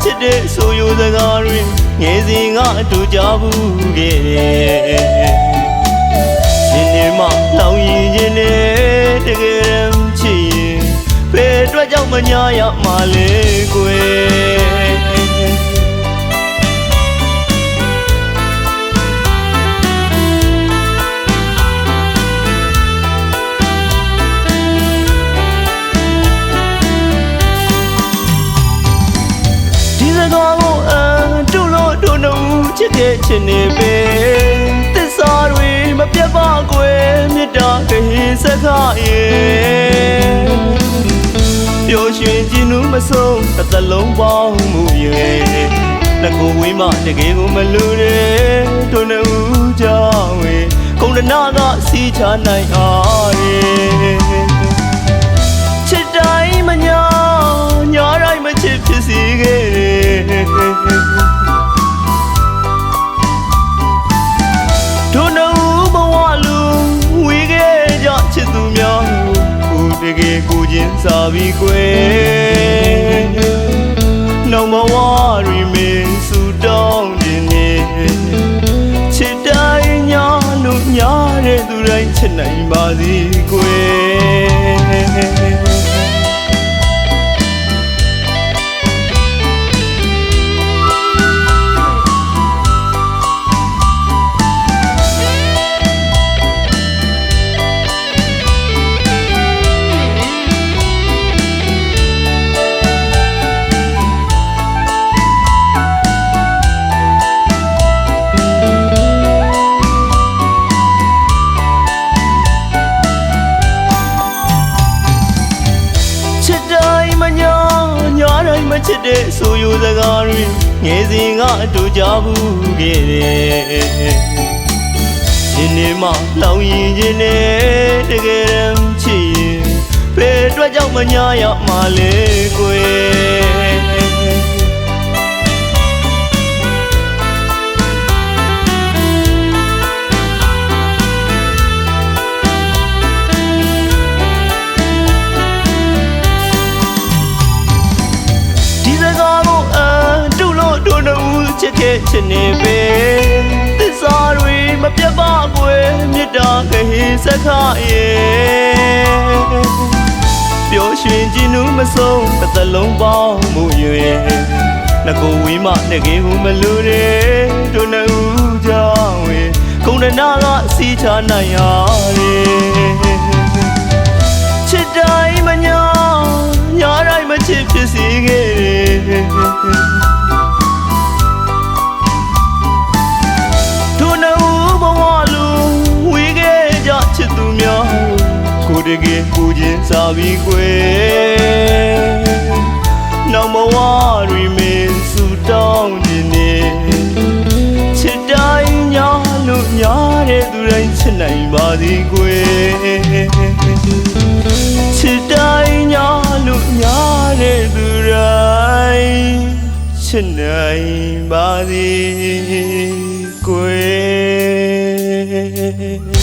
ချစ်တဲ့ဆိုရိုစကားတွေငယ်စဉ်ကအတူကြဘူးခဲ့တယ်ရှင်နေမှလောင်ရင်ခြင်းနဲ့တကယ်ချစ်ရင်ဘယ်အတွက်ကြောင့်မညာရမှာလဲကွယ်ချစ်တဲ့ချစ်နေပဲသစ္စာတွေမပြတ်ပါကွယ်မေတ္တာကရင်စကားရဲ့ပျော်ရွှင်ခြင်းਨੂੰမဆုံးတစ်သက်လုံးပေါင်းမှုရဲ့လက်ကိုဝေးမှတကယ်ကိုမလို့တဲ့တို့နှစ်ဦးကြောင့်ဝေကုန်းတနာကစီးချနိုင်အားရဲ့ချစ်တိုင်းမညာညာတိုင်းမချစ်ဖြစ်စီခဲ့တကယ်ကိုချင်းစားပြီးကွယ်နှောင်မဝရီမေဆူတောင်းခြင်းနဲ့ချစ်တိုင်းညာလို့ညာတဲ့သူတိုင်းချစ်နိုင်ပါစေကွယ်ချစ်တဲ့ဆိုရိုစကားတွေငယ်စဉ်ကအတူကြဘူးခဲ့တယ်ရှင်နေမှလောင်ရင်ခြင်းနဲ့တကယ်ချစ်ရင်ဘယ်အတွက်ကြောင့်မညာရမှာလဲကွယ်ချစ်ခဲ့ချစ်နေပဲသစ္စာတွေမပြတ်ပါကွယ်မေတ္တာကရင်စကားရဲ့ပျော်ရွှင်ခြင်းਨੂੰမဆုံးတစ်သက်လုံးပေါင်းမှုရဲ့လက်ကိုဝေးမှတကယ်ကိုမလို့တဲ့တို့နှစ်ဦးကြောင့်ဝေကုန်းတနာကစီးချနိုင်ရတဲ့ချစ်တိုင်းမညာညာတိုင်းမချစ်ဖြစ်စီခဲ့တယ်ကိုတကယ်ကိုချင်းစားပြီးကွယ်နှောင်မဝရီမေဆူတောင်းခြင်းနဲ့ချစ်တိုင်းညာလို့ညာတဲ့သူတိုင်းချစ်နိုင်ပါစေကွယ်ချစ်တိုင်းညာလို့ညာတဲ့သူတိုင်းချစ်နိုင်ပါစေကွယ်